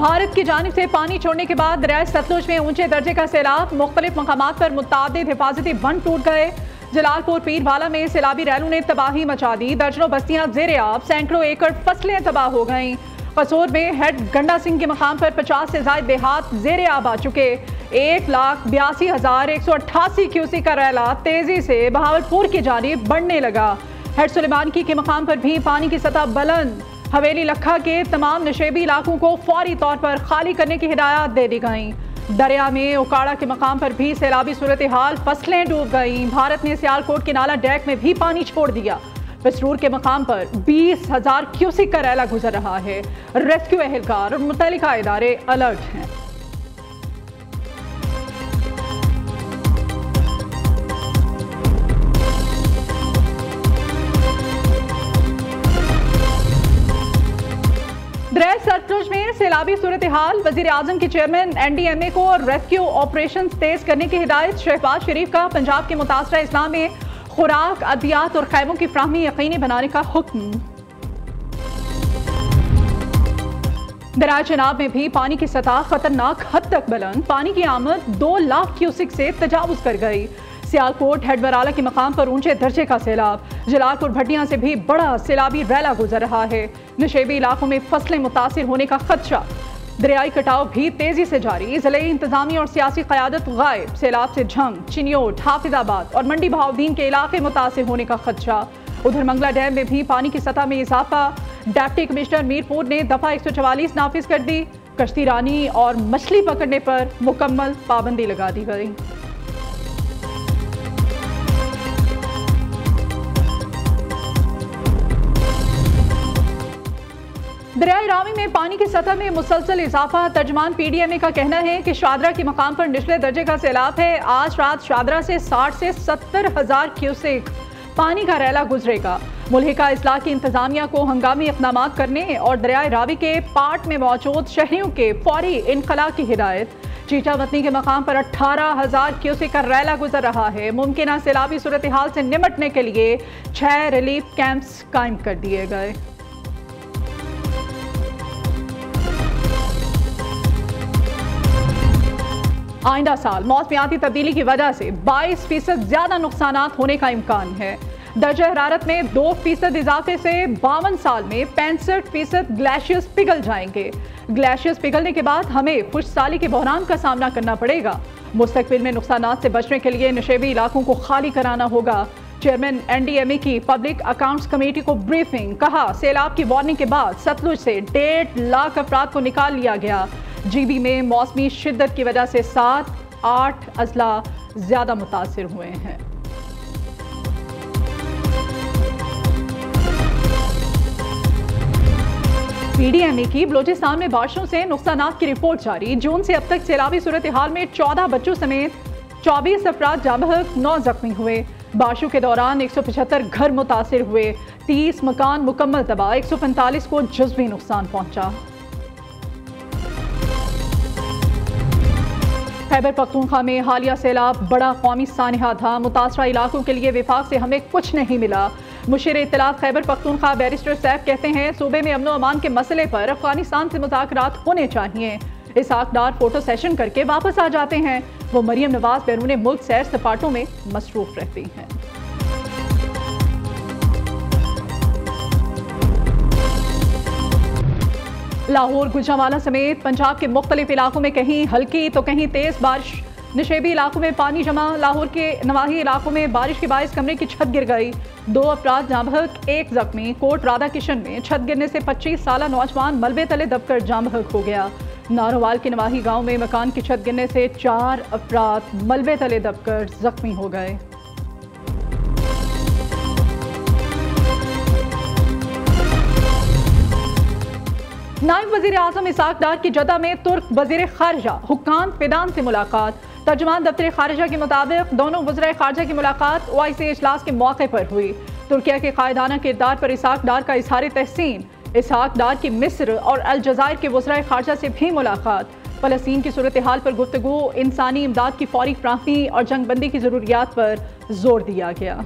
भारत की जानिब से पानी छोड़ने के बाद दरियाए सतलुज में ऊंचे दर्जे का सैलाब, मुख्तलिफ मकामात पर मुतादिद हिफाजती बंद टूट गए। जलालपुर पीरवाला में सैलाबी रैलों ने तबाही मचा दी, दर्जनों बस्तियां ज़ेरे आब, सैकड़ों एकड़ फसलें तबाह हो गईं। कसोर में हेड गंडा सिंह के मकाम पर 50 से ज्यादा देहात ज़ेरे आब आ चुके। 1,82,188 क्यूसेक का रैला तेजी से बहावलपुर की जानिब बढ़ने लगा। हेड सुलेमानकी के मकाम पर भी पानी की सतह बुलंद। हवेली लखा के तमाम नशेबी इलाकों को फौरी तौर पर खाली करने की हिदायत दे दी गई। दरिया में उकाड़ा के मकाम पर भी सैलाबी सूरत हाल, फसलें डूब गईं। भारत ने सियालकोट के नाला डैक में भी पानी छोड़ दिया। पसरूर के मकाम पर 20,000 क्यूसेक का रैला गुजर रहा है। रेस्क्यू एहलकार और मुतल्लिका इदारे अलर्ट हैं। दरियाए सतलुज में सैलाबी सूरत हाल, वजीर आजम के चेयरमैन NDMA को रेस्क्यू ऑपरेशन तेज करने की हिदायत। शहबाज शरीफ का पंजाब के मुतासरा इस्लाम में खुराक, अद्वियात और खैमों की फ्राहमी यकीनी बनाने का हुक्म। दरियाए चनाब में भी पानी की सतह खतरनाक हद तक बुलंद, पानी की आमद 2 लाख क्यूसेक से तजावुज कर गई। सियालकोट हेडबराला के मकाम पर ऊंचे दर्जे का सैलाब। जलालपुर भटियां से भी बड़ा सैलाबी रैला गुजर रहा है। नशेबी इलाकों में फसलें मुतासिर होने का खदशा। दरियाई कटाव भी तेजी से जारी। जिले इंतजामी और सियासी क़यादत गायब। सैलाब से झंग, चिनियोट, हाफिजाबाद और मंडी बहाउद्दीन के इलाके मुतासिर होने का खदशा। उधर मंगला डैम में भी पानी की सतह में इजाफा। डिप्टी कमिश्नर मीरपुर ने दफा 144 नाफिज कर दी। कश्ती रानी और मछली पकड़ने पर मुकम्मल पाबंदी लगा दी गई। दरियाई रावी में पानी की सतह में मुसलसल इजाफा। तर्जमान PDMA का कहना है कि शादरा के मकाम पर निचले दर्जे का सैलाब है। आज रात शादरा से 60 से 70,000 क्यूसेक पानी का रैला गुजरेगा। मुल्हिका इस्लाह की इंतजामिया को हंगामी इक़दाम करने और दरियाई रावी के पार्ट में मौजूद शहरियों के फौरी इनखला की हिदायत। चीटा वतनी के मकाम पर 18,000 क्यूसेक का रैला गुजर रहा है। मुमकिन सैलाबी सूरत हाल से निपटने के लिए 6 रिलीफ कैंप्स कायम कर दिए गए। आइंदा साल मौसमियाती तब्दीली की वजह से 22% ज्यादा नुकसानात होने का इम्कान है। दर्जा हरारत में 2% इजाफे से 52 साल में 65% ग्लेशियर्स पिघल जाएंगे। ग्लेशियर्स पिघलने के बाद हमें खुशसाली के बहरान का सामना करना पड़ेगा। मुस्तकबिल में नुकसानात से बचने के लिए नशेबी इलाकों को खाली कराना होगा। चेयरमैन NDMA की पब्लिक अकाउंट्स कमेटी को ब्रीफिंग। कहा, सैलाब की वार्निंग के बाद सतलुज से 1.5 लाख अफराद को निकाल लिया गया। GB में मौसमी शिद्दत की वजह से 7-8 अजला ज्यादा मुतासिर हुए हैं। PDMA की बलोचिस्तान में बारिशों से नुकसानात की रिपोर्ट जारी। जून से अब तक सैलाबी सूरत हाल में 14 बच्चों समेत 24 अफराद जाबहक, 9 जख्मी हुए। बारिशों के दौरान 175 घर मुतासिर हुए। 30 मकान मुकम्मल तबाह, 145 को जुज़वी नुकसान पहुंचा। खैबर पख्तूनख्वा में हालिया सैलाब बड़ा कौमी सानिहा था। मुतासरा इलाकों के लिए विफाक से हमें कुछ नहीं मिला। मुशीर इत्तलाफ खैबर पख्तूनख्वा बैरिस्टर सैफ कहते हैं, सूबे में अमन अमान के मसले पर अफगानिस्तान से मुज़ाकरात होने चाहिए। इसहाक डार फोटो सेशन करके वापस आ जाते हैं। वो मरियम नवाज बैरून मुल्क सैर सपाटों में मसरूफ रहती हैं। लाहौर, गुजरांवाला समेत पंजाब के मुख्तलिफ इलाकों में कहीं हल्की तो कहीं तेज बारिश। नशेबी इलाकों में पानी जमा। लाहौर के नवाही इलाकों में बारिश के बायस कमरे की छत गिर गई। 2 अफराद जामबहक, 1 जख्मी। कोट राधा किशन में छत गिरने से 25 साला नौजवान मलबे तले दबकर जामबहक हो गया। नारोवाल के नवाही गांव में मकान की छत गिरने से 4 अफराद मलबे तले दबकर जख्मी हो गए। नायब वजीर आजम इसहाक डार की जद्दा में तुर्क वजीर खारजा हुक्कान फिदान से मुलाकात। तर्जुमान दफ्तर खारजा के मुताबिक दोनों वज़राए खारजा की मुलाकात OIC इजलास के मौके पर हुई। तुर्किया के कायदाना किरदार पर इसहाक डार का इजहार तहसीन। इसहाक डार की मिस्र और अलजायर के वज़राए खारजा से भी मुलाकात। फ़लस्तीन की सूरत हाल पर गुफ्तगू, इंसानी इमदाद की फौरी फ्राहमी और जंगबंदी की ज़रूरियात पर जोर दिया गया।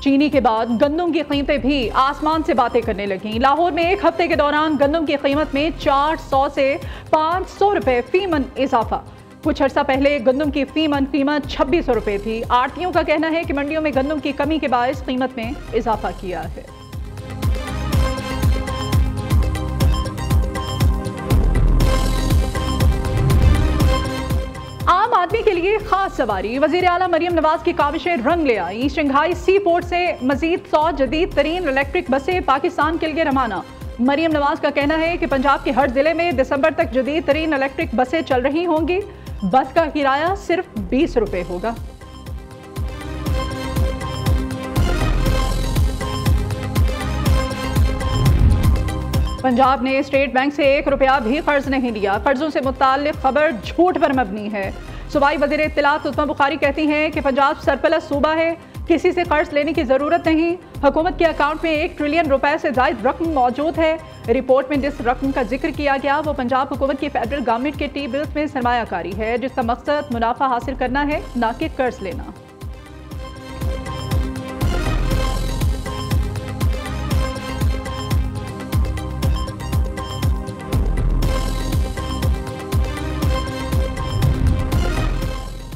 चीनी के बाद गंदम की कीमतें भी आसमान से बातें करने लगीं। लाहौर में एक हफ्ते के दौरान गंदम की कीमत में 400 से 500 रुपए फी मन इजाफा। कुछ अर्सा पहले गंदम की फी मन कीमत 2600 रुपए थी। आड़तियों का कहना है कि मंडियों में गंदम की कमी के बायस कीमत में इजाफा किया है। आम आदमी के लिए खास सवारी। वजीर आला मरियम नवाज की काविशें रंग ले आई। शंघाई सी पोर्ट से मजीद 100 जदीद तरीन इलेक्ट्रिक बसें पाकिस्तान के लिए रवाना। मरियम नवाज का कहना है कि पंजाब के हर जिले में दिसंबर तक जदीद तरीन इलेक्ट्रिक बसें चल रही होंगी। बस का किराया सिर्फ 20 रुपए होगा। पंजाब ने स्टेट बैंक से 1 रुपया भी कर्ज नहीं लिया। कर्जों से मुताल्लिक खबर झूठ पर मबनी है। सूबाई वज़ीर इत्तलात उस्मा बुखारी कहती हैं कि पंजाब सरप्लस सूबा है, किसी से कर्ज लेने की जरूरत नहीं। हुकूमत के अकाउंट में 1 ट्रिलियन रुपए से ज्यादा रकम मौजूद है। रिपोर्ट में जिस रकम का जिक्र किया गया वो पंजाब हुकूमत की फेडरल गवर्नमेंट के टी बिल्स में सरमायाकारी है, जिसका मकसद मुनाफा हासिल करना है, न कि कर्ज लेना।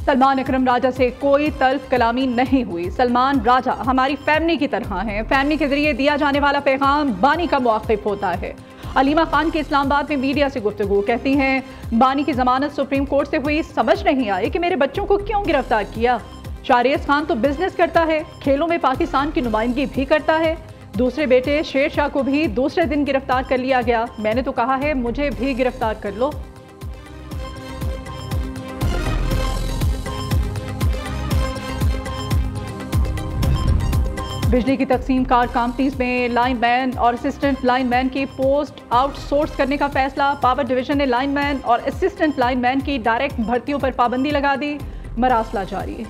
सलमान अकरम राजा से कोई तल्ख कलामी नहीं हुई। सलमान राजा हमारी फैमिली की तरह हैं। फैमिली के जरिए दिया जाने वाला पैगाम बानी का मुआक़िब होता है। अलीमा खान की इस्लामाबाद में मीडिया से गुफ्तगू। कहती हैं बानी की जमानत सुप्रीम कोर्ट से हुई, समझ नहीं आई कि मेरे बच्चों को क्यों गिरफ्तार किया। शाहरियार खान तो बिजनेस करता है, खेलों में पाकिस्तान की नुमाइंदगी भी करता है। दूसरे बेटे शेर शाह को भी दूसरे दिन गिरफ्तार कर लिया गया। मैंने तो कहा है मुझे भी गिरफ्तार कर लो। बिजली की तकसीम कार कंपनीज में लाइनमैन और असिस्टेंट लाइनमैन की पोस्ट आउटसोर्स करने का फैसला। पावर डिवीजन ने लाइनमैन और असिस्टेंट लाइनमैन की डायरेक्ट भर्तियों पर पाबंदी लगा दी। मरासला जारी।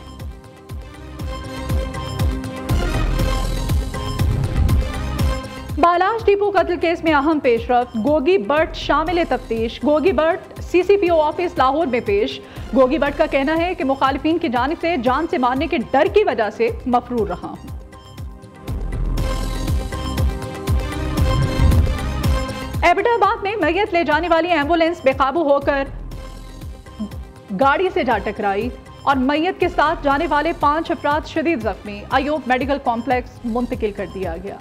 बालाश डिपो कत्ल केस में अहम पेशरफ्त। गोगी बट शामिल तफ्तीश। Gogi but CCPO office Lahore में पेश। गोगी बट का कहना है कि मुखालिफिन की जानिब से जान से मारने के डर की वजह से मफरूर रहा हूं। एबटाबाद में मैयत ले जाने वाली एम्बुलेंस बेकाबू होकर गाड़ी से जा टकराई और मैयत के साथ जाने वाले 5 अफराद शदीद जख्मी। अयूब मेडिकल कॉम्प्लेक्स मुंतकिल कर दिया गया।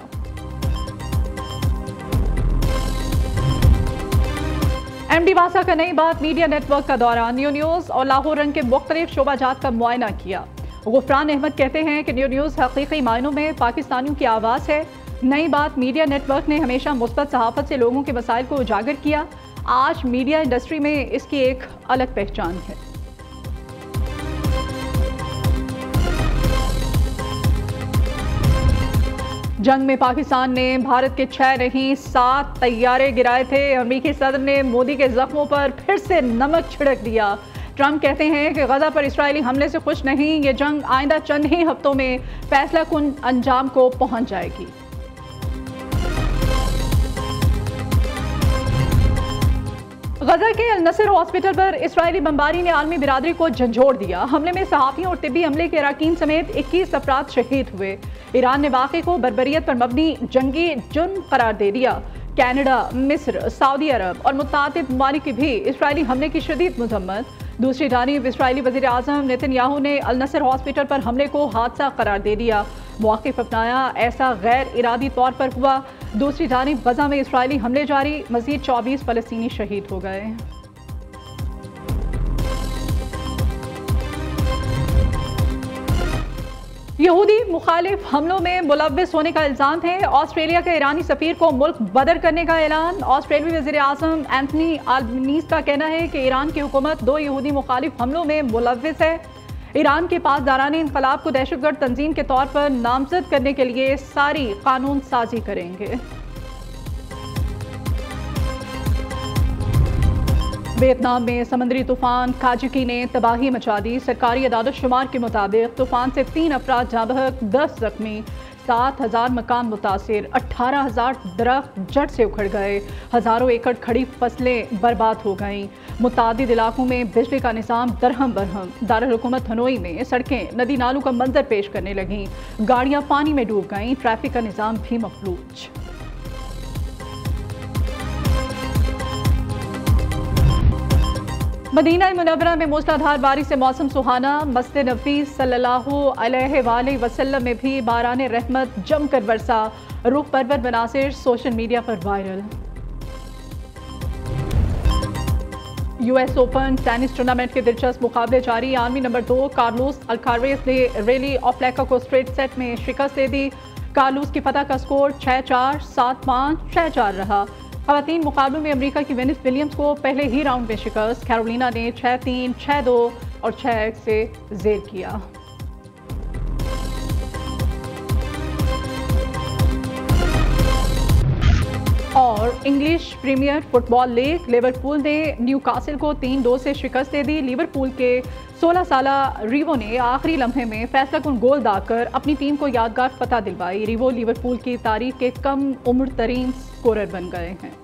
MD वासा का नई बात मीडिया नेटवर्क का दौरा। न्यू न्यूज़ और लाहौर रंग के मुख्तलिफ शोबाजात का मुआयना किया। गुफरान अहमद कहते हैं कि न्यू न्यूज़ हकीकी मायनों में पाकिस्तानियों की आवाज़ है। नई बात मीडिया नेटवर्क ने हमेशा मुस्बत सहाफत से लोगों के मसाइल को उजागर किया। आज मीडिया इंडस्ट्री में इसकी एक अलग पहचान है। जंग में पाकिस्तान ने भारत के 6 नहीं 7 तैयारे गिराए थे। अमेरिकी सदर ने मोदी के जख्मों पर फिर से नमक छिड़क दिया। ट्रंप कहते हैं कि गजा पर इस्राएली हमले से खुश नहीं। ये जंग आइंदा चंद ही हफ्तों में फैसला कुन अंजाम को पहुंच जाएगी। गजा के अल नसर हॉस्पिटल पर इस्राएली बमबारी ने आलमी बिरादरी को झंझोड़ दिया। हमले में सहाफियों और तिब्बी अमले के अरकान समेत 21 अफराद शहीद हुए। ईरान ने वाक़े को बर्बरियत पर मबनी जंगी जुर्म करार दे दिया। कनाडा, मिस्र, सऊदी अरब और मुत्तादिद ममालिक की भी इस्राएली हमले की शदीद मजम्मत। दूसरी जानिब इस्राएली वज़ीर आज़म नेतन्याहू ने अल नसर हॉस्पिटल पर हमले को हादसा करार दे दिया। मौक़िफ़ अपनाया, ऐसा गैर इरादी तौर पर हुआ। दूसरी जानिब गजा में इस्राएली हमले जारी। मज़ीद 24 फ़लस्तीनी शहीद हो गए। यहूदी मुखालिफ हमलों में मुलव्विस होने का इल्ज़ाम है। ऑस्ट्रेलिया के ईरानी सफ़ीर को मुल्क बदर करने का ऐलान। ऑस्ट्रेलियाई वज़ीर आज़म एंथनी अल्बनीज़ का कहना है कि ईरान की हुकूमत 2 यहूदी मुखालिफ हमलों में मुलव्विस है। ईरान के पास दाराने इनकलाब को दहशतगर्द तंजीम के तौर पर नामजद करने के लिए सारी कानून साजी करेंगे। वियतनाम में समुद्री तूफान काजुकी ने तबाही मचा दी। सरकारी अदालत शुमार के मुताबिक तूफान से 3 अफराद जाँ बहक, 10 जख्मी। 7,000 मकान मुतासिर, 18,000 दरख्त जड़ से उखड़ गए, हज़ारों एकड़ खड़ी फसलें बर्बाद हो गईं। मुतादिद इलाकों में बिजली का निज़ाम दरहम बरहम। दारुल हुकूमत हनोई में सड़कें नदी नालों का मंजर पेश करने लगीं, गाड़ियाँ पानी में डूब गईं, ट्रैफिक का निज़ाम भी मफलूज। मदीना मुनव्वरा में मूसलाधार बारिश से मौसम सुहाना। मस्जिद नबी सल्लल्लाहु अलैहि वसल्लम में भी बारान रहमत जमकर बरसा। रूह परवर मनासिर सोशल मीडिया पर viral. US open tennis tournament के दिलचस्प मुकाबले जारी। आर्मी नंबर 2 कार्लोस अल्कारेज ने रेली ऑफ्लेका को स्ट्रेट सेट में शिकस्त दे दी। कार्लोस की फतह का स्कोर 6-4, 7-5, 6-4 रहा। खवातीन मुकाबलों में अमेरिका की वेनिस विलियम्स को पहले ही राउंड में शिकस्त। कैरोलिना ने 6-3, 6-2 और 6-1 से जेर किया। और English premier football league Liverpool ने न्यूकासल को 3-2 से शिकस्त दे दी। लिवरपूल के 16 साला रिवो ने आखिरी लम्हे में फैसलाकुन गोल दागकर अपनी टीम को यादगार फतह दिलवाई। रिवो लिवरपूल की तारीख के कम उम्र तरीन स्कोरर बन गए हैं।